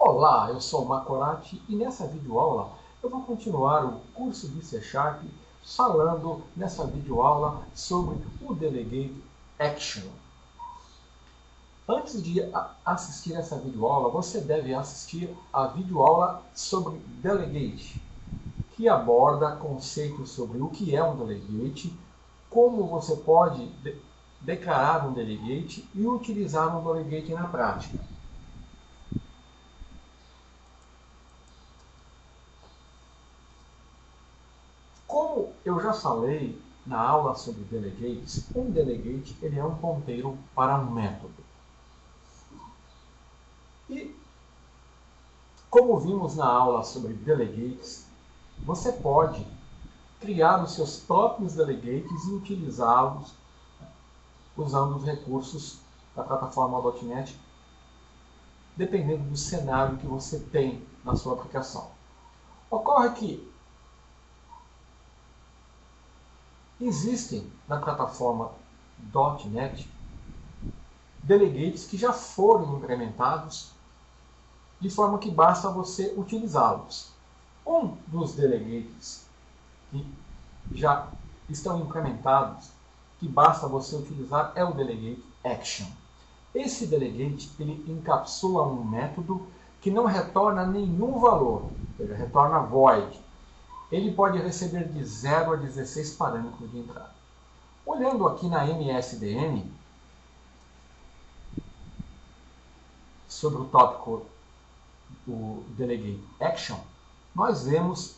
Olá, eu sou o Macorati e nessa videoaula eu vou continuar o curso de C# falando nessa videoaula sobre o Delegate Action. Antes de assistir essa videoaula, você deve assistir a videoaula sobre Delegate, que aborda conceitos sobre o que é um Delegate, como você pode declarar um Delegate e utilizar um Delegate na prática. Como eu já falei na aula sobre delegates, um delegate ele é um ponteiro para um método. E como vimos na aula sobre delegates, você pode criar os seus próprios delegates e utilizá-los usando os recursos da plataforma .NET, dependendo do cenário que você tem na sua aplicação. Ocorre que existem na plataforma .NET delegates que já foram implementados de forma que basta você utilizá-los. Um dos delegates que já estão implementados, que basta você utilizar, é o Delegate Action. Esse delegate ele encapsula um método que não retorna nenhum valor, ele retorna void. Ele pode receber de 0 a 16 parâmetros de entrada. Olhando aqui na MSDN, sobre o tópico o Delegate Action, nós vemos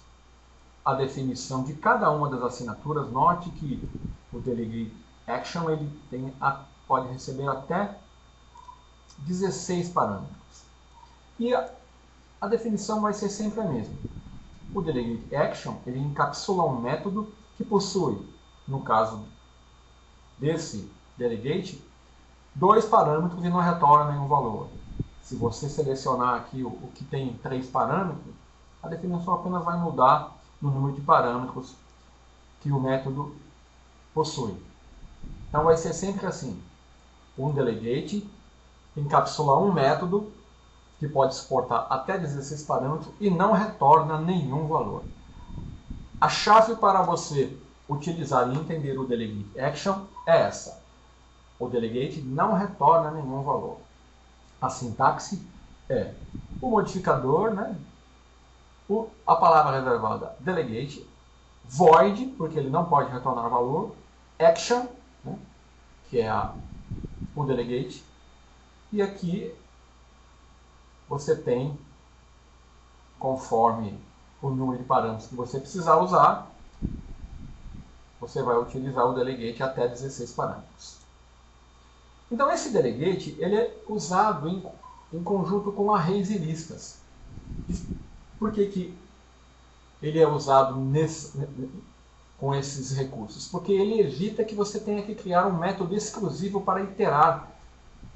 a definição de cada uma das assinaturas. Note que o Delegate Action ele pode receber até 16 parâmetros. E a definição vai ser sempre a mesma. O Delegate Action ele encapsula um método que possui, no caso desse Delegate, 2 parâmetros e não retorna nenhum valor. Se você selecionar aqui o que tem 3 parâmetros, a definição apenas vai mudar no número de parâmetros que o método possui. Então vai ser sempre assim. Um Delegate encapsula um método que pode suportar até 16 parâmetros e não retorna nenhum valor. A chave para você utilizar e entender o Delegate Action é essa. O Delegate não retorna nenhum valor. A sintaxe é o modificador, a palavra reservada Delegate, void, porque ele não pode retornar valor, action, que é o Delegate, e aqui você tem, conforme o número de parâmetros que você precisar usar, você vai utilizar o Delegate até 16 parâmetros. Então esse Delegate ele é usado em conjunto com arrays e listas. Por que ele é usado com esses recursos? Porque ele evita que você tenha que criar um método exclusivo para iterar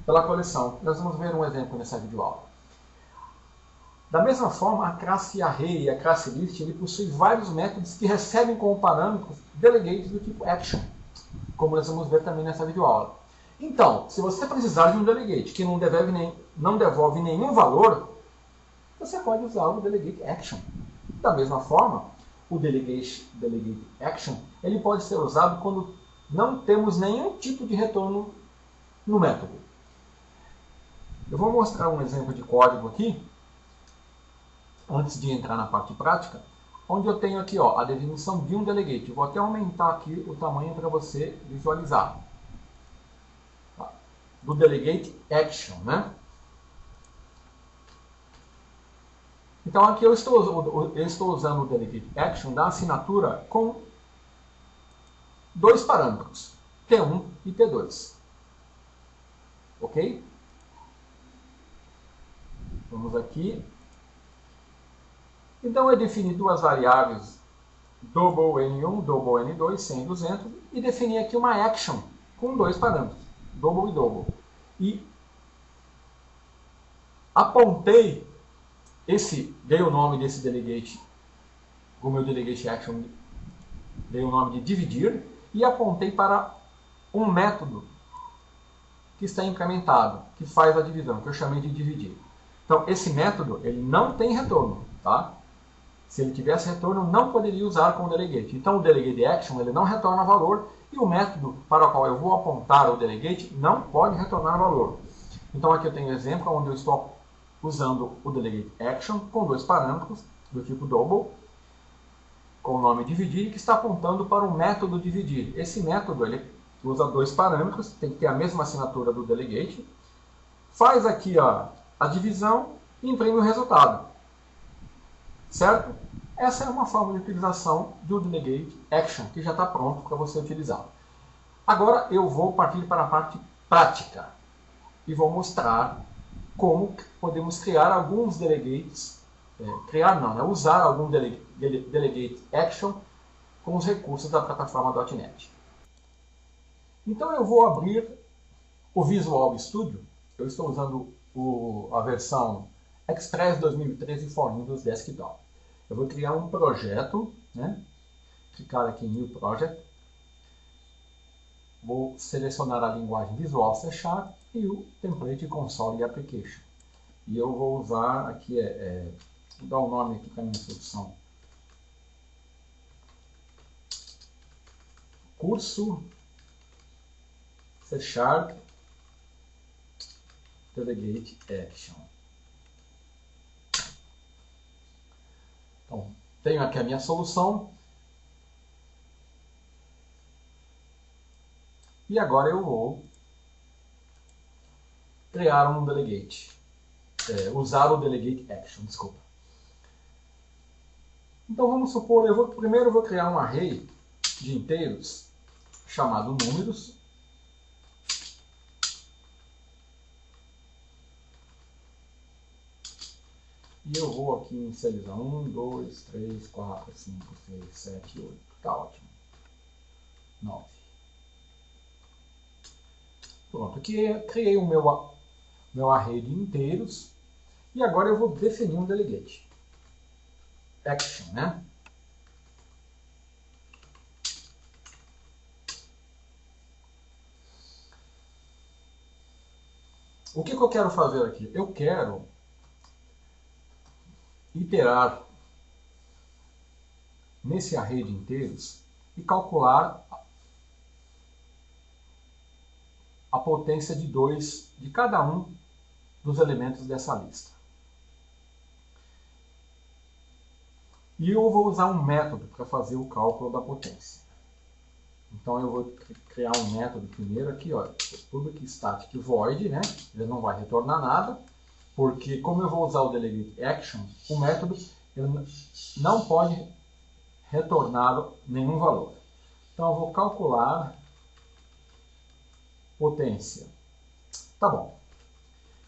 pela coleção. Nós vamos ver um exemplo nessa videoaula. Da mesma forma, a classe array e a classe list ele possui vários métodos que recebem como parâmetros delegates do tipo action, como nós vamos ver também nessa videoaula. Então, se você precisar de um delegate que não devolve nenhum valor, você pode usar o Delegate Action. Da mesma forma, o Delegate Action ele pode ser usado quando não temos nenhum tipo de retorno no método. Eu vou mostrar um exemplo de código aqui, antes de entrar na parte prática, onde eu tenho aqui a definição de um delegate. Eu vou até aumentar aqui o tamanho para você visualizar. Do Delegate Action, Então aqui eu estou usando o Delegate Action da assinatura com 2 parâmetros, T1 e T2. Ok? Vamos aqui. Então eu defini 2 variáveis, double N1, double N2, 100 e 200, e defini aqui uma action com 2 parâmetros, double e double. E apontei dei o nome desse delegate, o meu delegate action dei o nome de dividir, e apontei para um método que está implementado, que faz a divisão, que eu chamei de dividir. Então, esse método ele não tem retorno, tá? Se ele tivesse retorno, não poderia usar com o delegate. Então, o delegate action ele não retorna valor e o método para o qual eu vou apontar o delegate não pode retornar valor. Então, aqui eu tenho um exemplo onde eu estou usando o delegate action com dois parâmetros do tipo double, com o nome dividir, que está apontando para o método dividir. Esse método ele usa dois parâmetros, tem que ter a mesma assinatura do delegate, faz aqui a divisão e imprime o resultado. Certo? Essa é uma forma de utilização do delegate action, que já está pronto para você utilizar. Agora eu vou partir para a parte prática e vou mostrar como podemos criar alguns delegates, usar algum delegate action com os recursos da plataforma .NET. Então eu vou abrir o Visual Studio. Eu estou usando a versão Express 2013 for Windows Desktop. Eu vou criar um projeto, né? Clicar aqui em New Project. Vou selecionar a linguagem Visual C# e o template Console Application. E eu vou usar aqui, vou dar um nome aqui para a minha solução. Curso C# Delegate Action. Então, tenho aqui a minha solução. E agora eu vou criar um delegate. Usar o delegate action, desculpa. Então vamos supor, primeiro eu vou criar um array de inteiros chamado números. E eu vou aqui inicializar 1, 2, 3, 4, 5, 6, 7, 8. Tá ótimo. 9. Pronto, aqui criei o meu array de inteiros. E agora eu vou definir um delegate. Action, né? O que eu quero fazer aqui? Eu quero iterar nesse array de inteiros e calcular a potência de 2 de cada um dos elementos dessa lista. E eu vou usar um método para fazer o cálculo da potência. Então eu vou criar um método primeiro aqui, ó, public static void, né? Ele não vai retornar nada, porque como eu vou usar o delegate action, o método ele não pode retornar nenhum valor. Então eu vou calcular potência. Tá bom.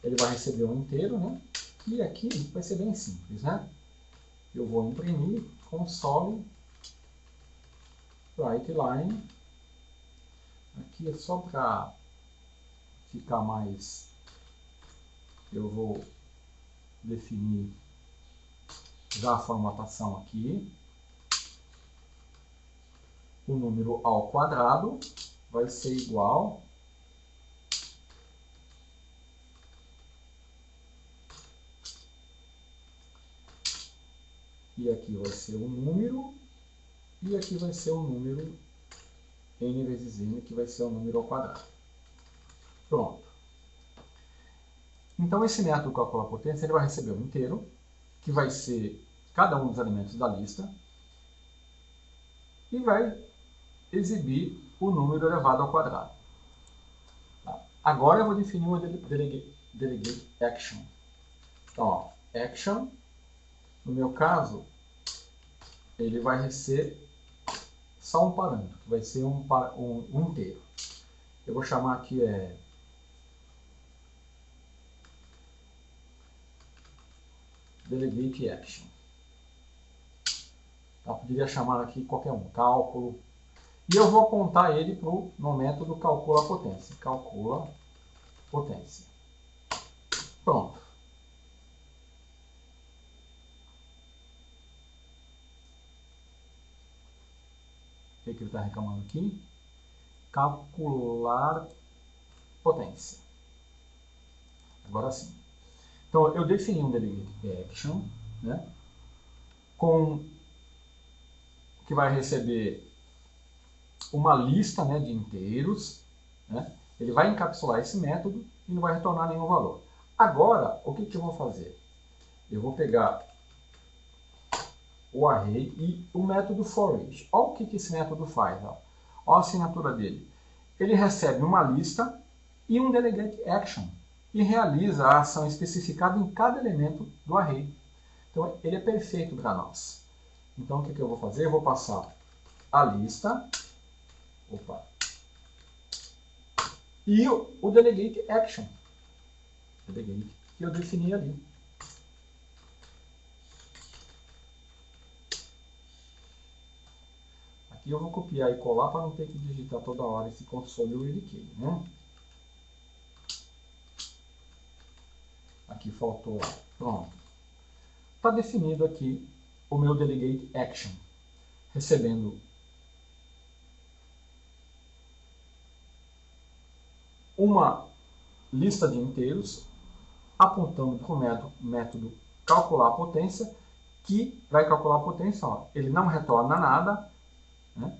Ele vai receber um inteiro, né? E aqui vai ser bem simples, né? Eu vou imprimir console writeLine. Aqui é só para ficar mais... Eu vou definir já a formatação aqui. O número ao quadrado vai ser igual e aqui vai ser o número e aqui vai ser o número n vezes n, que vai ser o número ao quadrado. Pronto. Então esse método calcula a potência, ele vai receber um inteiro, que vai ser cada um dos elementos da lista, e vai exibir o número elevado ao quadrado. Tá? Agora eu vou definir o delegate action. Então, ó, action, no meu caso, ele vai ser só um parâmetro, vai ser um inteiro. Eu vou chamar aqui delegate action. Eu poderia chamar aqui qualquer um, cálculo. E eu vou apontar ele no método calcula potência. Calcula potência. Pronto. O que ele está reclamando aqui? Calcular potência. Agora sim. Então, eu defini um delegate action, né, que vai receber uma lista, né, de inteiros, né, ele vai encapsular esse método e não vai retornar nenhum valor. Agora, o que eu vou fazer? Eu vou pegar o array e o método forEach. Olha o que esse método faz. Olha a assinatura dele. Ele recebe uma lista e um delegate action e realiza a ação especificada em cada elemento do array. Então, ele é perfeito para nós. Então, o que eu vou fazer? Eu vou passar a lista e o delegate action, que eu defini ali. Aqui eu vou copiar e colar para não ter que digitar toda hora esse console URK, né? Aqui faltou, pronto. Está definido aqui o meu delegate action, recebendo uma lista de inteiros, apontando para o método calcular a potência, que vai calcular a potência, ó, ele não retorna nada, né?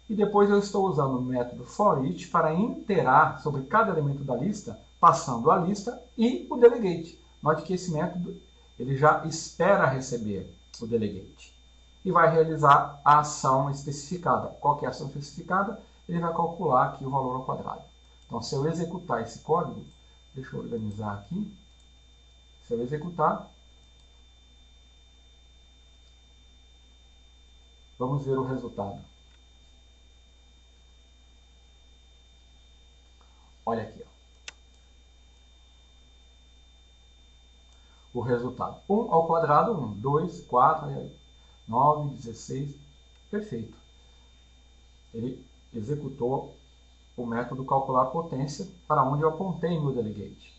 E depois eu estou usando o método forEach para iterar sobre cada elemento da lista, passando a lista e o delegate. Note que esse método ele já espera receber o delegate e vai realizar a ação especificada. Qual que é a ação especificada? Ele vai calcular aqui o valor ao quadrado. Então, se eu executar esse código, deixa eu organizar aqui. Se eu executar, vamos ver o resultado. Olha aqui, ó. O resultado. 1 ao quadrado, 1, 2, 4, 9, 16. Perfeito. Ele executou o método calcular a potência para onde eu apontei meu delegate.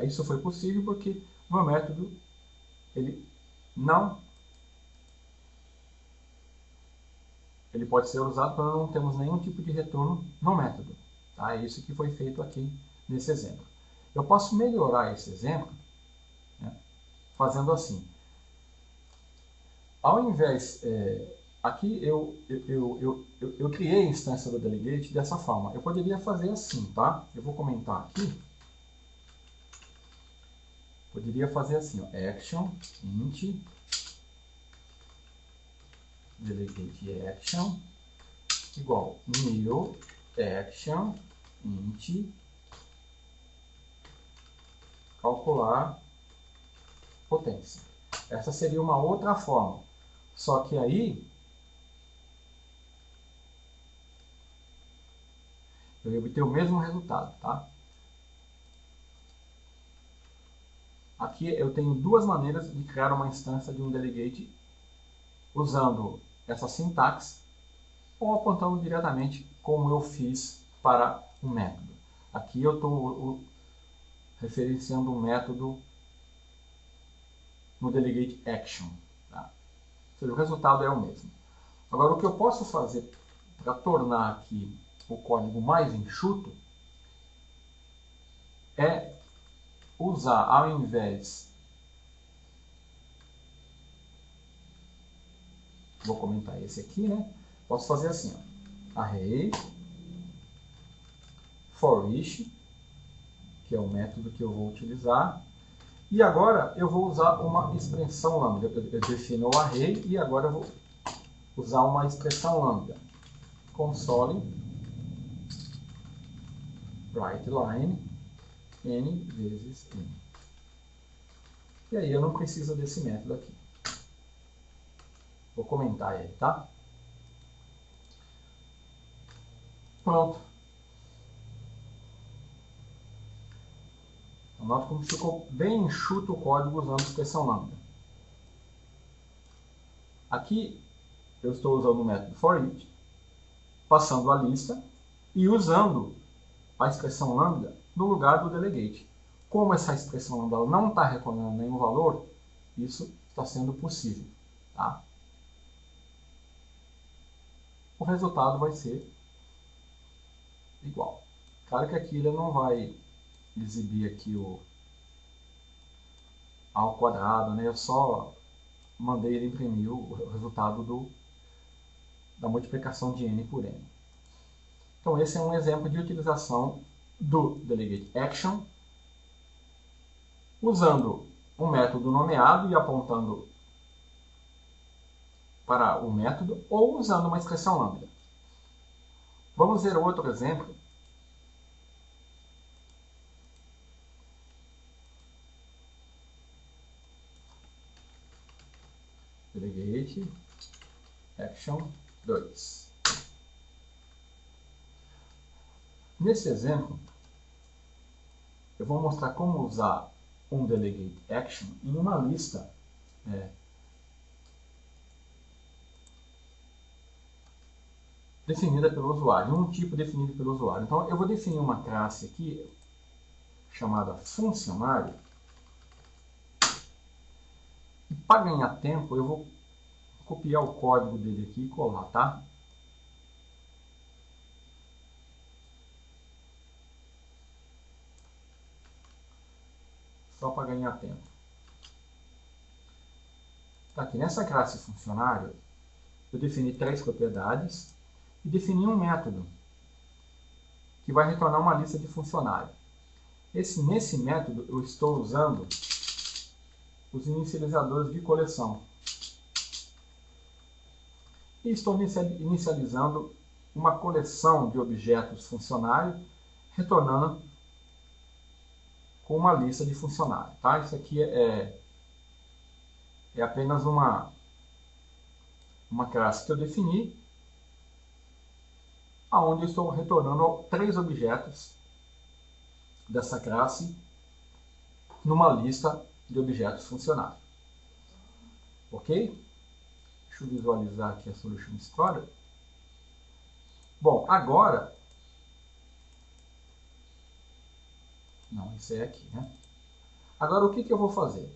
Isso foi possível porque o meu método ele pode ser usado quando não temos nenhum tipo de retorno no método. Tá? É isso que foi feito aqui nesse exemplo. Eu posso melhorar esse exemplo, né, fazendo assim. Ao invés... aqui eu criei a instância do delegate dessa forma. Eu poderia fazer assim, tá? Eu vou comentar aqui. Poderia fazer assim, ó, action int delegate action igual new action int calcular potência. Essa seria uma outra forma. Só que aí eu ia obter o mesmo resultado, tá? Aqui eu tenho duas maneiras de criar uma instância de um delegate usando essa sintaxe ou apontando diretamente como eu fiz para um método. Aqui eu estou referenciando um método no delegate action. Tá? Ou seja, o resultado é o mesmo. Agora, o que eu posso fazer para tornar aqui o código mais enxuto é usar, ao invés... Vou comentar esse aqui, né? Posso fazer assim, ó. Array forEach, que é o método que eu vou utilizar. E agora eu vou usar uma expressão lambda. Eu defino o array e agora eu vou usar uma expressão lambda. Console writeLine n vezes n. E aí eu não preciso desse método aqui. Vou comentar ele, tá? Pronto. Note como ficou bem enxuto o código usando a expressão lambda. Aqui eu estou usando o método forEach, passando a lista e usando a expressão lambda no lugar do delegate. Como essa expressão lambda não está retornando nenhum valor, isso está sendo possível. Tá? O resultado vai ser igual. Claro que aqui ele não vai exibir aqui ao quadrado, né? Eu só mandei ele imprimir o resultado da multiplicação de n por n. Então esse é um exemplo de utilização do delegate action, usando um método nomeado e apontando para o método, ou usando uma expressão lambda. Vamos ver outro exemplo. Delegate action 2. Nesse exemplo, eu vou mostrar como usar um delegate action em uma lista definida pelo usuário, um tipo definido pelo usuário. Então, eu vou definir uma classe aqui chamada funcionário. E para ganhar tempo, eu vou copiar o código dele aqui e colar, tá? Só para ganhar tempo. Tá aqui, nessa classe funcionário, eu defini 3 propriedades e defini um método que vai retornar uma lista de funcionário. Nesse método, eu estou usando os inicializadores de coleção. E estou inicializando uma coleção de objetos funcionários, retornando com uma lista de funcionários. Tá? Isso aqui é apenas uma classe que eu defini, onde eu estou retornando 3 objetos dessa classe numa lista de objetos funcionários. Ok? Deixa eu visualizar aqui a solution story. Bom, agora... Não, esse é aqui, né? Agora, o que eu vou fazer?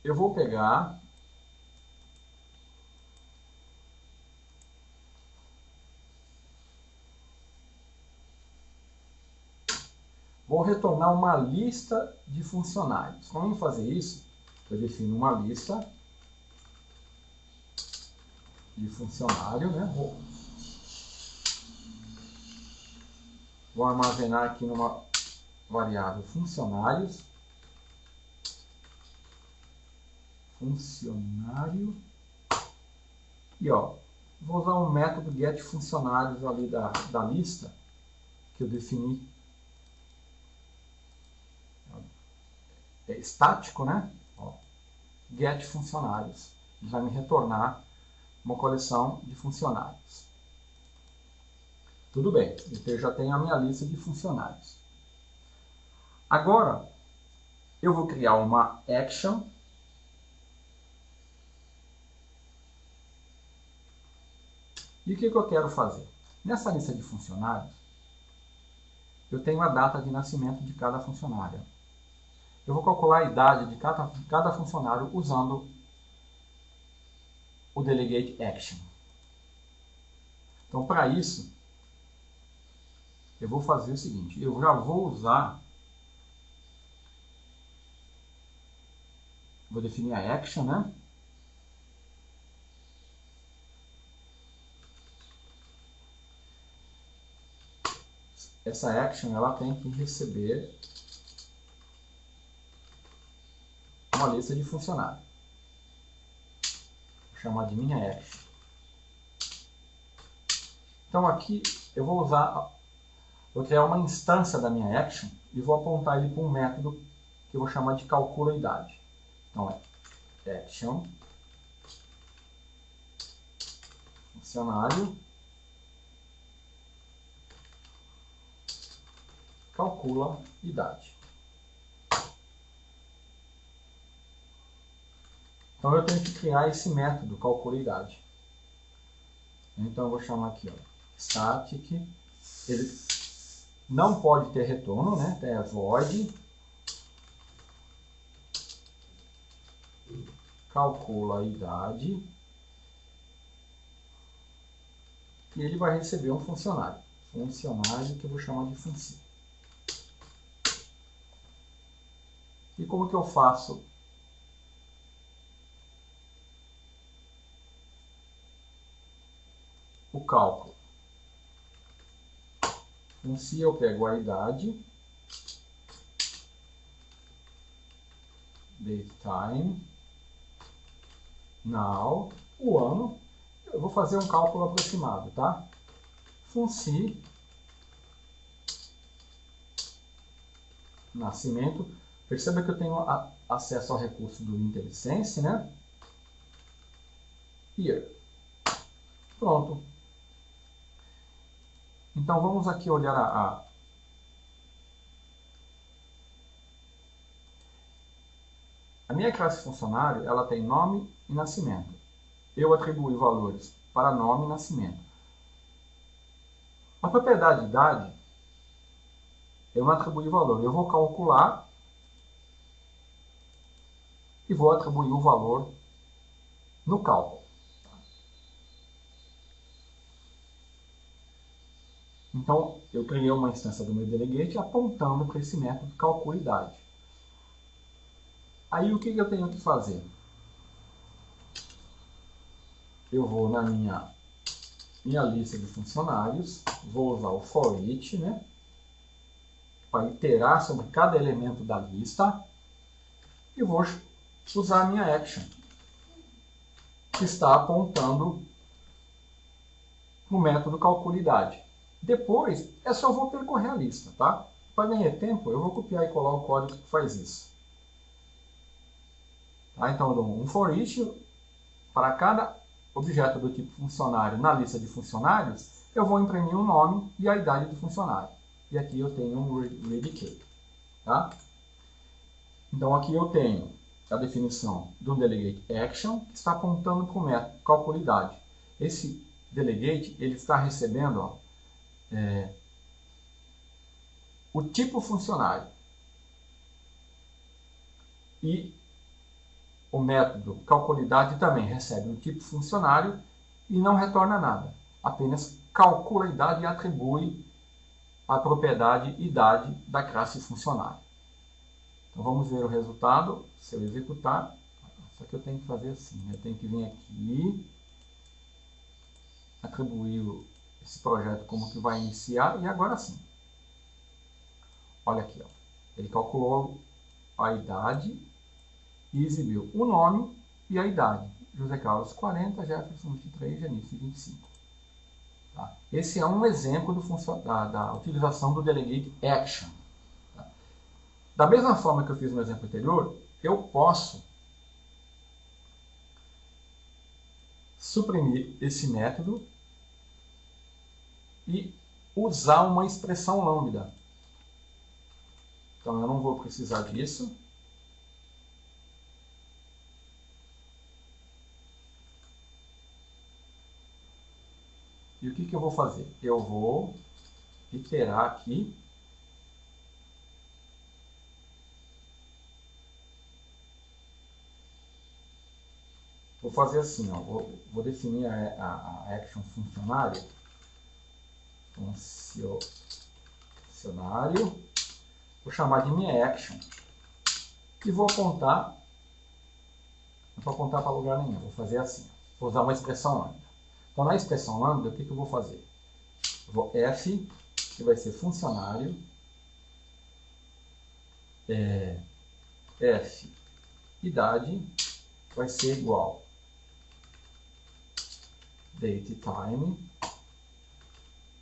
Eu vou pegar... Vou retornar uma lista de funcionários. Para fazer isso, eu defino uma lista de funcionário, né? Vou armazenar aqui numa variável funcionários. Funcionário. E ó, vou usar um método getFuncionários ali da lista que eu defini. É estático, né? Ó, getFuncionários. Ele vai me retornar uma coleção de funcionários. Tudo bem, então eu já tenho a minha lista de funcionários. Agora, eu vou criar uma action e o que eu quero fazer? Nessa lista de funcionários, eu tenho a data de nascimento de cada funcionário. Eu vou calcular a idade de cada funcionário usando o delegate action. Então, para isso, eu vou fazer o seguinte, eu já vou usar, vou definir a action, né? Essa action, ela tem que receber uma lista de funcionários. Vou chamar de minha action. Então aqui eu vou criar uma instância da minha action e vou apontar ele para um método que eu vou chamar de calcula idade. Então é action funcionário calcula idade. Então eu tenho que criar esse método calcula idade. Então eu vou chamar aqui, ó, static. Ele não pode ter retorno, né? É void calcula a idade e ele vai receber um funcionário que eu vou chamar de função. E como que eu faço o cálculo? Se eu pego a idade, date time, now, o ano, eu vou fazer um cálculo aproximado, tá? Se nascimento, perceba que eu tenho acesso ao recurso do IntelliSense, né? Here. Pronto. Então vamos aqui olhar a minha classe funcionário, ela tem nome e nascimento. Eu atribuí valores para nome e nascimento. A propriedade idade, eu não atribuí valor. Eu vou calcular e vou atribuir o valor no cálculo. Então, eu criei uma instância do meu delegate apontando para esse método calcula idade. Aí, o que eu tenho que fazer? Eu vou na minha lista de funcionários, vou usar o for each, né, para iterar sobre cada elemento da lista, e vou usar a minha action, que está apontando no método calcula idade. Depois, é só vou percorrer a lista, tá? Para ganhar tempo, eu vou copiar e colar o código que faz isso. Tá? Então, eu dou um for each para cada objeto do tipo funcionário na lista de funcionários, eu vou imprimir o nome e a idade do funcionário. E aqui eu tenho um readcase. Tá? Então, aqui eu tenho a definição do delegate action, que está apontando para o método calcula idade. Esse delegate ele está recebendo, ó, o tipo funcionário. E o método calcula idade também recebe o tipo funcionário e não retorna nada. Apenas calcula a idade e atribui a propriedade idade da classe funcionário. Então vamos ver o resultado. Se eu executar, só que eu tenho que fazer assim. Eu tenho que vir aqui, atribuir esse projeto como que vai iniciar e agora sim. Olha aqui, ó. Ele calculou a idade e exibiu o nome e a idade. José Carlos 40, Jefferson 23, Janice 25. Tá? Esse é um exemplo da utilização do delegate action. Tá? Da mesma forma que eu fiz no exemplo anterior, eu posso suprimir esse método e usar uma expressão lambda. Então eu não vou precisar disso. E o que eu vou fazer? Eu vou iterar aqui vou fazer assim, ó, vou definir a action funcionário, funcionário, vou chamar de minha action e vou apontar, não vou apontar para lugar nenhum, vou fazer assim, vou usar uma expressão lambda. Então na expressão lambda, o que eu vou fazer? Eu vou f, que vai ser funcionário, f, idade, vai ser igual date time,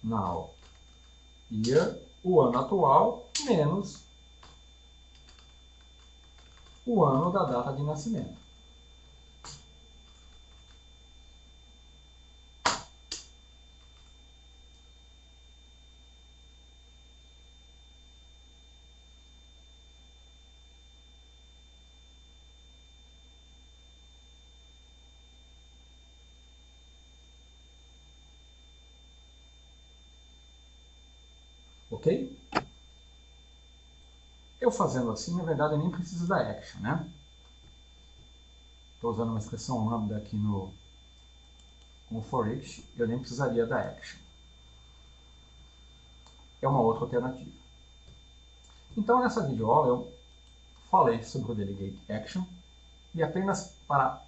now, year, o ano atual, menos o ano da data de nascimento. Ok? Eu fazendo assim, na verdade, eu nem preciso da action, né? Estou usando uma expressão lambda aqui no for each, eu nem precisaria da action. É uma outra alternativa. Então, nessa videoaula, eu falei sobre o Delegate Action e apenas para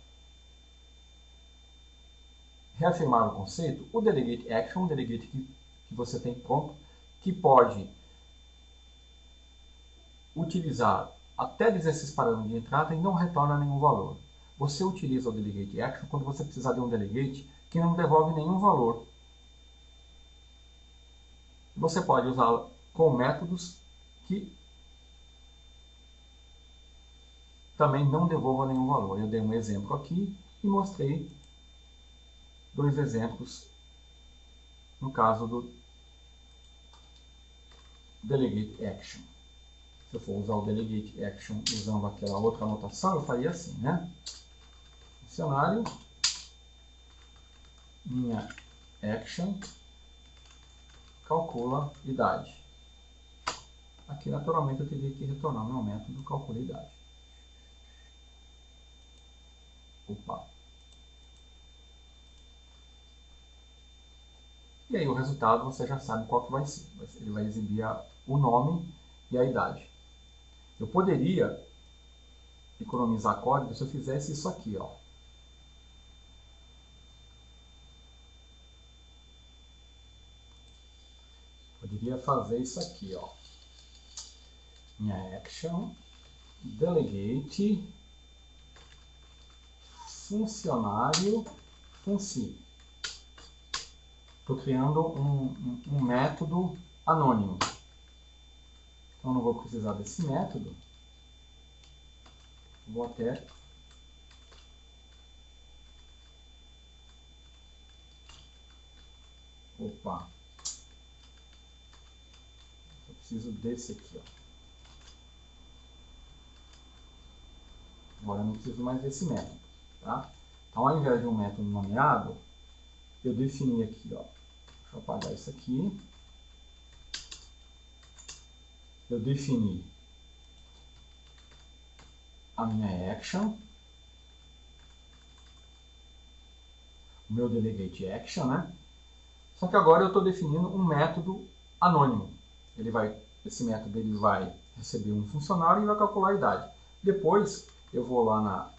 reafirmar o conceito, o Delegate Action é um delegate que você tem pronto, que pode utilizar até 16 parâmetros de entrada e não retorna nenhum valor. Você utiliza o Delegate Action quando você precisar de um delegate que não devolve nenhum valor. Você pode usá-lo com métodos que também não devolvam nenhum valor. Eu dei um exemplo aqui e mostrei 2 exemplos no caso do Delegate Action. Se eu for usar o Delegate Action usando aquela outra anotação, eu faria assim, né? Funcionário, minha action, calcula idade. Aqui, naturalmente, eu teria que retornar meu método calcula idade. Opa! E aí o resultado você já sabe qual que vai ser. Ele vai exibir o nome e a idade. Eu poderia economizar código se eu fizesse isso aqui, ó. Poderia fazer isso aqui, ó. Minha action, delegate, funcionário, funci. Estou criando um método anônimo. Então, não vou precisar desse método. Vou até opa! Eu preciso desse aqui, ó. Agora eu não preciso mais desse método, tá? Então, ao invés de um método nomeado, eu defini aqui, ó. Deixa eu apagar isso aqui. Eu defini a minha action, o meu delegate action, né? Só que agora eu estou definindo um método anônimo. Esse método ele vai receber um funcionário e vai calcular a idade. Depois eu vou lá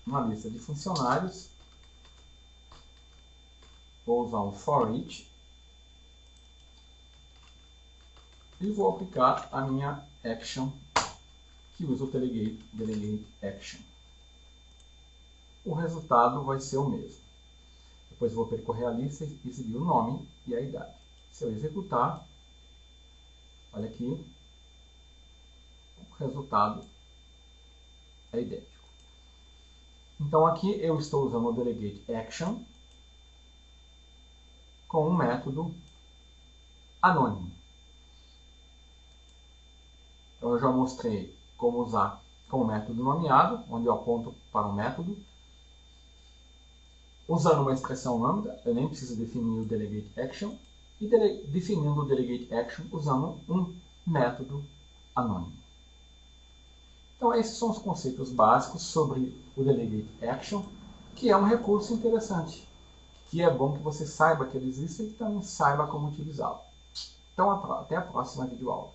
na lista de funcionários, vou usar o for each e vou aplicar a minha action que usa o delegate action. O resultado vai ser o mesmo. Depois eu vou percorrer a lista e exibir o nome e a idade. Se eu executar, olha aqui, o resultado é idêntico. Então aqui eu estou usando o delegate action com um método anônimo. Então eu já mostrei como usar com o método nomeado, onde eu aponto para um método. Usando uma expressão lambda, eu nem preciso definir o delegate action. E definindo o delegate action usando um método anônimo. Então esses são os conceitos básicos sobre o delegate action, que é um recurso interessante, que é bom que você saiba que ele existe e que também saiba como utilizá-lo. Então até a próxima videoaula.